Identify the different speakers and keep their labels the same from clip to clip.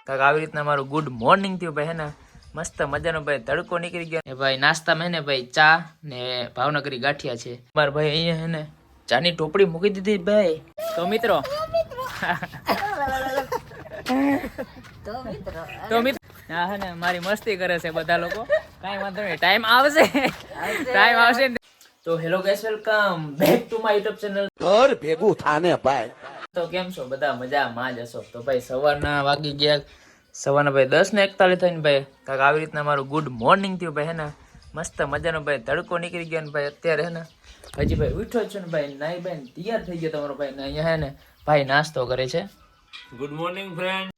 Speaker 1: કાંક આવી રીતના મારું ગુડ મોર્નિંગ થયું ભાઈ. હે ને મસ્ત મજાનો ભાઈ તડકો નીકળી ગયો. ભાઈ નાસ્તામાં હે ને ભાઈ ચા ને ભાવનગરી ગાંઠિયા છે. મારા ભાઈ અહીંયા હે ને ચાની ટોપડી મૂકી દીધી ભાઈ. તો મિત્રો હા હે ને મારી મસ્તી કરે છે બધા લોકો. કાંઈ વાંધો નહીં, ટાઈમ આવશે. તો hello guys, welcome back to my YouTube channel.
Speaker 2: ઘર ભેગું થાને ભાઈ.
Speaker 1: તો કેમ છો બધા? મજામાં જ હશો. તો ભાઈ સવારના વાગી ગયા ભાઈ 10:41 થઈને ભાઈ કાંક આવી રીતના મારું ગુડ મોર્નિંગ થયું ભાઈ. હે ને મસ્ત મજાનો ભાઈ તડકો નીકળી ગયો ને ભાઈ અત્યારે હે ને હજી ભાઈ ઉઠ્યો જ છે ને ભાઈ, નાઈ ભાઈ તૈયાર થઈ ગયો તમારો ભાઈ ને અહીંયા હે ને ભાઈ નાસ્તો કરે છે.
Speaker 3: Good morning friend.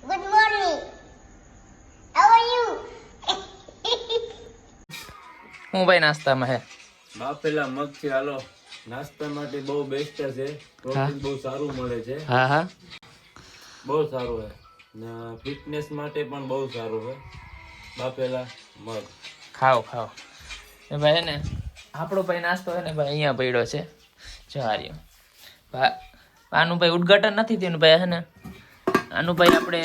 Speaker 4: Good morning. How are you?
Speaker 1: હું ભાઈ નાસ્તામાં હે
Speaker 3: બાફેલા મગ છે. હાલો, નાસ્તા માટે બહુ બેસ્ટ છે. પ્રોટીન બહુ સારું મળે છે.
Speaker 1: હા હા
Speaker 3: બહુ સારું છે ને ફિટનેસ માટે પણ બહુ સારું છે. બાફેલા મગ
Speaker 1: ખાઓ એ ભાઈ હે ને આપણો ભાઈ નાસ્તો હે ને ભાઈ અહીંયા પડ્યો છે. જવાર્યો આનું ભાઈ ઉદ્ઘાટન નથી થયું ભાઈ. હે ને આનું ભાઈ આપણે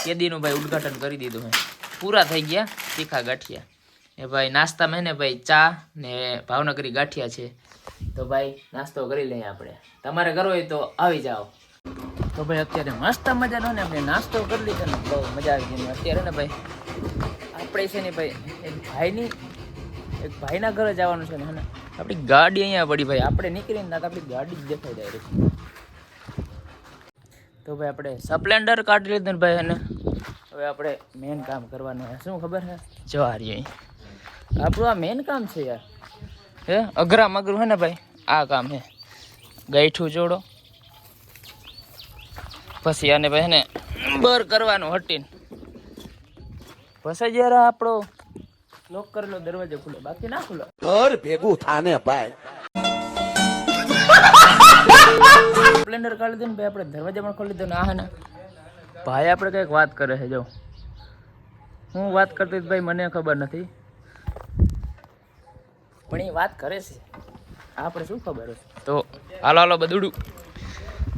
Speaker 1: કેદીનું ભાઈ ઉદ્ઘાટન કરી દીધું હે. પૂરા થઈ ગયા તીખા ગાંઠિયા. એ ભાઈ નાસ્તામાં હે ને ભાઈ ચા ને ભાવનગરી ગાંઠિયા છે. તો ભાઈ નાસ્તો કરી લઈએ આપણે. તમારે કરવો હોય તો આવી જાઓ. તો ભાઈ અત્યારે મસ્ત મજાનો ને આપણે નાસ્તો કરી લીધો ને બહુ મજા આવી ગઈ. અત્યારે ને ભાઈ આપણે છે ને ભાઈ એક ભાઈના ઘરે જવાનું છે ને. હે ને આપણી ગાડી અહીંયા પડી ભાઈ. આપણે નીકળીને ના તો આપણી ગાડી જ દેખાઈ જાય. તો ભાઈ આપણે સ્પ્લેન્ડર કાઢી લીધું ને ભાઈ. એને હવે આપણે મેન કામ કરવાનું છે. શું ખબર છે? જવારી આપણું આ મેન કામ છે યાર. હે અઘરા મગરું હે ને ભાઈ આ કામ હે. ગાંઠું જોડો પછી આને ભાઈ ને બર કરવાનું હટીને પછી જયારે આપણો લોક કરેલો દરવાજો ખુલે, બાકી ના ખુલે.
Speaker 2: ઘર ભેગું થાને ભાઈ.
Speaker 1: સ્પ્લેન્ડર કાઢી દીધું ને ભાઈ આપણે દરવાજા પણ ખોલી દીધો ને. આ હે ને ભાઈ આપણે કંઈક વાત કરે છે. જો હું વાત કરતો ભાઈ મને ખબર નથી, પણ એ વાત કરે છે. આપણે શું ખબર હોય. તો હાલો બધું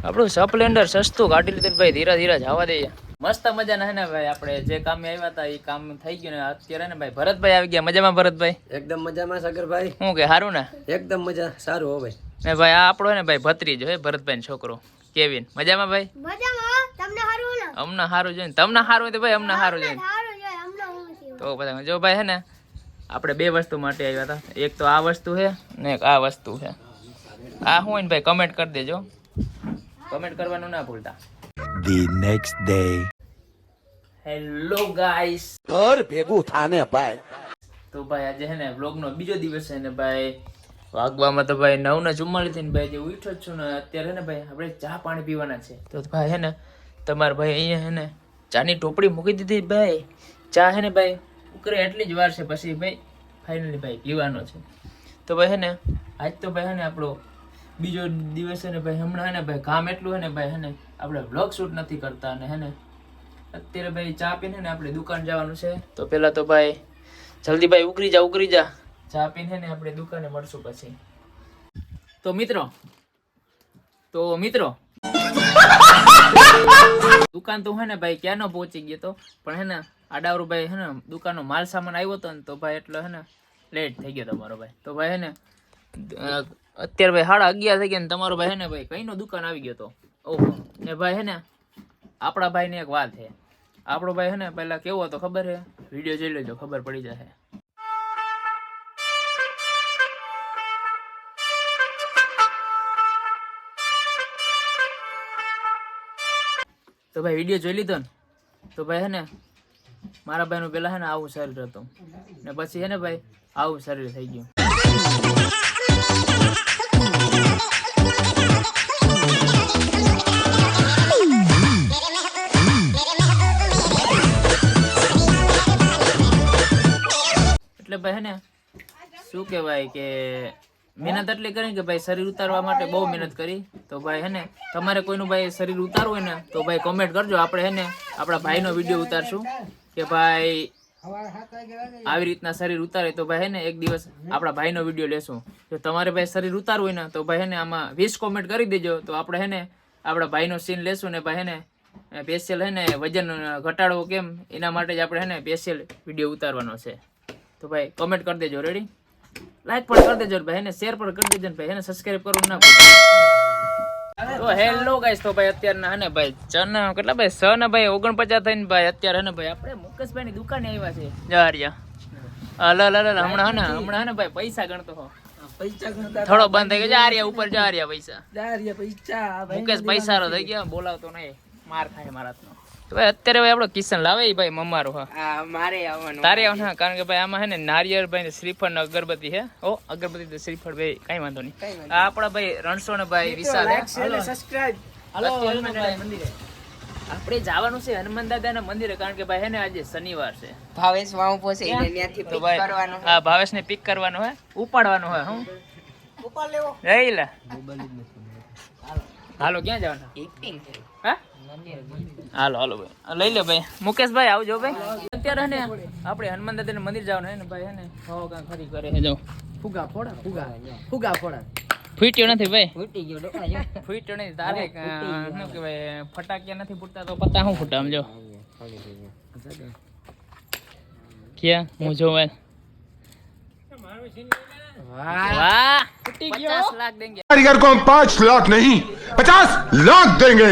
Speaker 1: આપણું સ્પ્લેન્ડર સસ્તું કાઢી લીધું ભાઈ. ધીરે ધીરે જવા દઈએ. મસ્ત મજાના હે ને ભાઈ આપણે જે કામે આવ્યા હતા એ કામ થઈ ગયું ને અત્યારે ને ભાઈ ભરતભાઈ આવી ગયા. મજામાં ભરતભાઈ?
Speaker 5: એકદમ મજામાં સાગરભાઈ.
Speaker 1: શું કે સારું ને?
Speaker 5: એકદમ મજા સારું હો ભાઈ.
Speaker 1: ને ભાઈ આ આપણો ને ભાઈ ભત્રીજો હે ભરતભાઈ છોકરો કેવિન. મજામાં ભાઈ?
Speaker 4: મજામાં. તમને સારું ને?
Speaker 1: અમને સારું જોઈને તમને સારું તો ભાઈ અમને સારું જોઈને
Speaker 4: સારું છે. અમને હું છે.
Speaker 1: તો બધા જો ભાઈ હે ને આપણે બે વસ્તુ માટે આવ્યા હતા. એક તો આ વસ્તુ છે ને એક આ વસ્તુ છે. આ હું ને ભાઈ કમેન્ટ કરી દેજો. કમેન્ટ કરવાનું ના ભૂલતા.
Speaker 2: The next day.
Speaker 1: Hello guys.
Speaker 2: ઘર ભેગું થાને ભાઈ.
Speaker 1: તો ભાઈ આજે હે ને વ્લોગનો બીજો દિવસ છે ને ભાઈ વાગવામાં તો ભાઈ 9:44 થઈને ભાઈ જે ઉઠ્યો જ છું ને અત્યારે ને ભાઈ આપણે ચા પાણી પીવાના છે. તો ભાઈ હે ને તમારા ભાઈ અહીંયા હે ને ચાની ટોપડી મૂકી દીધી ભાઈ. ચા હે ને ભાઈ ઉકરે એટલી જ વાર છે પછી ભાઈ ફાઇનલી ભાઈ પીવાનો છે. તો ભાઈ હે ને આજ તો ભાઈ હે ને આપણો બીજો દિવસ છે ને ભાઈ. હમણાં હે ને ભાઈ કામ એટલું હે ને ભાઈ હે ને આપણે વ્લોગ શૂટ નથી કરતા અને હે ને અત્યારે ભાઈ ચા પીને ને આપણે દુકાન જવાનું છે. તો પહેલા તો ભાઈ જલ્દી ભાઈ ઉકરી જા. ચા પીને ને આપણે દુકાને મળશું પછી. તો મિત્રો દુકાન તો હે ને ભાઈ ક્યાંનો પહોંચી ગયો તો, પણ હે ને આડાવરું ભાઈ હે ને દુકાનનો માલ સામાન આવ્યો હતો ને તો ભાઈ એટલો હે ને લેટ થઈ ગયો તમારો ભાઈ. તો ભાઈ હે ને અત્યારે ભાઈ 11:30 થઈ ગયા ને તમારો ભાઈ હે ને ભાઈ કઈનો દુકાન આવી ગયો તો. ઓહો ને ભાઈ હે ને આપણા ભાઈને એક વાત છે. આપણો ભાઈ હે ને પહેલા કેવો હતો ખબર છે? વિડીયો જોઈ લેજો ખબર પડી જશે. તો ભાઈ વિડીયો જોઈ લીધો ને તો ભાઈ હે ને મારા ભાઈનું પેલા હે ને આવું શરીર હતું ને પછી હે ને ભાઈ આવું શરીર થઈ ગયું. એટલે ભાઈ હે ને શું કહેવાય કે મહેનત એટલી કરી કે ભાઈ શરીર ઉતારવા માટે બહુ મહેનત કરી. તો ભાઈ હે ને તમારે કોઈનું ભાઈ શરીર ઉતારવું હોય ને તો ભાઈ કોમેન્ટ કરજો. આપણે હે ને આપણા ભાઈનો વિડીયો ઉતારશું કે ભાઈ આવી રીતના શરીર ઉતારે. તો ભાઈ હે ને એક દિવસ આપણા ભાઈનો વિડીયો લેશું. જો તમારે ભાઈ શરીર ઉતારવું હોય ને તો ભાઈ હે ને આમાં 20 કોમેન્ટ કરી દેજો. તો આપણે હે ને આપણા ભાઈનો સીન લેશું ને ભાઈ હે ને સ્પેશિયલ હે ને વજન ઘટાડવો કેમ એના માટે જ આપણે હે ને સ્પેશિયલ વિડીયો ઉતારવાનો છે. તો ભાઈ કમેન્ટ કરી દેજો. રેડી? લાઈક પણ કરી દેજો ભાઈ, એને શેર પણ કરી દેજો ને ભાઈ, એને સબસ્ક્રાઇબ કરવાનું ના ભૂલતા. તો હેલો ગાઈસ, તો ભાઈ અત્યારના હે ને ભાઈ ચન કેટલા ભાઈ 6 ને ભાઈ 49 થઈને ભાઈ અત્યારે હે ને ભાઈ આપણે મુકેશભાઈ ની દુકાને આવ્યા છે. જારિયા હમણાં હે ને ભાઈ પૈસા ગણતો હો, થોડો બંધ થઈ ગયો. જારિયા ઉપર જારિયા પૈસા મુકેશ પૈસારો થઈ ગયા, બોલાવતો નહીં, માર ખાય મારા હાથનો. તો ભાઈ અત્યારે ભાઈ આપણો કિશન લાવે ભાઈ મમ્મારો. હા મારે આવવાનું, તારે આવવાનું. હા, કારણ કે ભાઈ આમાં હે ને નારિયેળ ભાઈ શ્રીફળ ને અગરબત્તી હે. ઓ અગરબત્તી તો શ્રીફળ ભાઈ કઈ વાંધો નહીં. આ આપણા ભાઈ રણસો ને ભાઈ વિશાલ હે. સબસ્ક્રાઇબ મંદિરે આપણે જવાનું છે હનુમાન દાદાના મંદિરે, કારણ કે ભાઈ હે ને આજે શનિવાર છે.
Speaker 6: ભાવેશ વાવ પોસે એટલે ત્યાંથી
Speaker 1: તો
Speaker 6: પિક
Speaker 1: ભાઈ
Speaker 6: કરવાનો.
Speaker 1: હા ભાવેશ ને પિક કરવાનો હે, ઉપાડવાનો હે. હું
Speaker 6: ઉપર લેવો
Speaker 1: જઈ લે. હાલો ક્યાં જવાના?
Speaker 6: પિકિંગ છે.
Speaker 1: હા હાલો હાલો ભાઈ લઈ લે ભાઈ. મુકેશભાઈ આવજો ભાઈ. અત્યારે હે ને આપણે હનુમાન દાદાના મંદિર જવાનું હે ને ભાઈ, હે ને હો કાં ખરી કરે હે. જાઓ
Speaker 5: ફુગા ફોડા
Speaker 1: ફૂટ્યો નથી ભાઈ,
Speaker 6: ફૂટી ગયો ડોકા જો.
Speaker 1: ફૂટ્યો નથી. તારે શું કહેવાય ફટાકિયા નથી ફૂટતા તો પતા શું ફૂટા? આમ જો ક્યાં હું જોવા. વાહ ફૂટી ગયો. 50 લાખ દેંગે.
Speaker 7: कारीगर को हम 5 लाख नहीं 50 लाख देंगे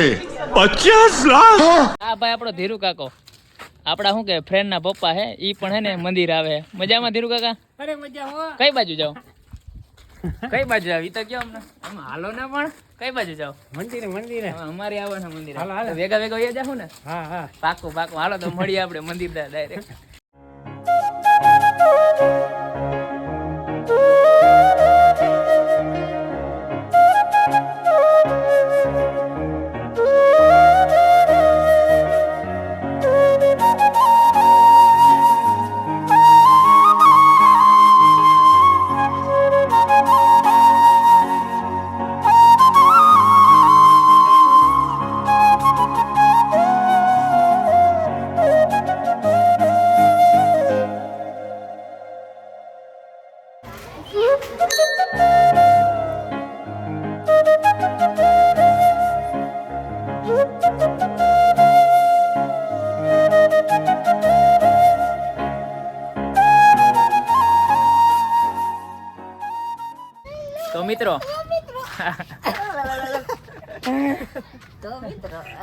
Speaker 7: 50 लाख
Speaker 1: આ ભાઈ આપણો ધીરુ કાકો, આપડા શું કે ફ્રેન્ડ ના પપ્પા હે, ઈ પણ હે ને મંદિર આવે. મજામાં ધીરુ કાકા? અરે મજા હો. કઈ બાજુ જાવ? કઈ બાજુ જાવ? ઈ તો કયો અમને. આમ હાલો ને પણ કઈ બાજુ જાવ? મંદિરે અમારે આવવાના મંદિરે. હાલો ભેગા વયા જાવ ને. હા પાકું હાલો તો મળીએ આપણે મંદિર ડાયરેક્ટ.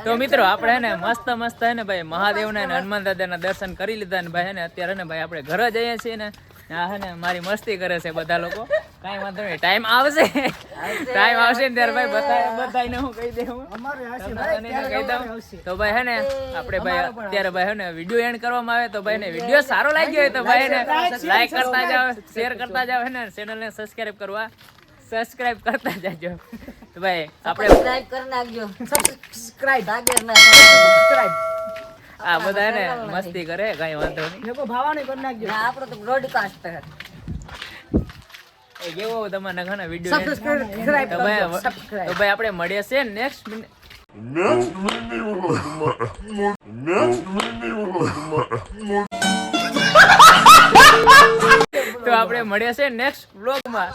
Speaker 1: તો મિત્રો આપણે હે ને મસ્ત હે ને ભાઈ મહાદેવના અને હનુમાન દાદાના દર્શન કરી લીધા ને ભાઈ હે ને અત્યારે ને ભાઈ આપણે ઘરે જઈએ છીએ ને. આ હે ને મારી મસ્તી કરે છે બધા લોકો. કાઈ વાંધો નહીં, ટાઈમ આવશે ને ત્યારે ભાઈ બધાને હું કહી દઉં, કહી દઉં. તો ભાઈ હે ને આપણે ભાઈ અત્યારે ભાઈ હે ને વિડીયો એન્ડ કરવામાં આવે તો ભાઈ ને વિડીયો સારો લાગ્યો હોય તો ભાઈ ને લાઈક કરતા જાવ, શેર કરતા જાવ, હે ને ચેનલને સબસ્ક્રાઇબ કરતા જાજો. તો ભાઈ આપણે
Speaker 6: સબસ્ક્રાઇબ કરી નાખજો. સબસ્ક્રાઇબ
Speaker 1: આ બધા ને મસ્તી કરે, કઈ વાંધો નહીં.
Speaker 5: લોકો ભાવાની કરી નાખજો.
Speaker 6: આપણો તો બ્રોડકાસ્ટ હે.
Speaker 1: એ કેવો તમારા ઘણા વિડીયો તો ભાઈ આપણે મળીએ છે નેક્સ્ટ તો આપણે મળીએ છે નેક્સ્ટ વ્લોગમાં.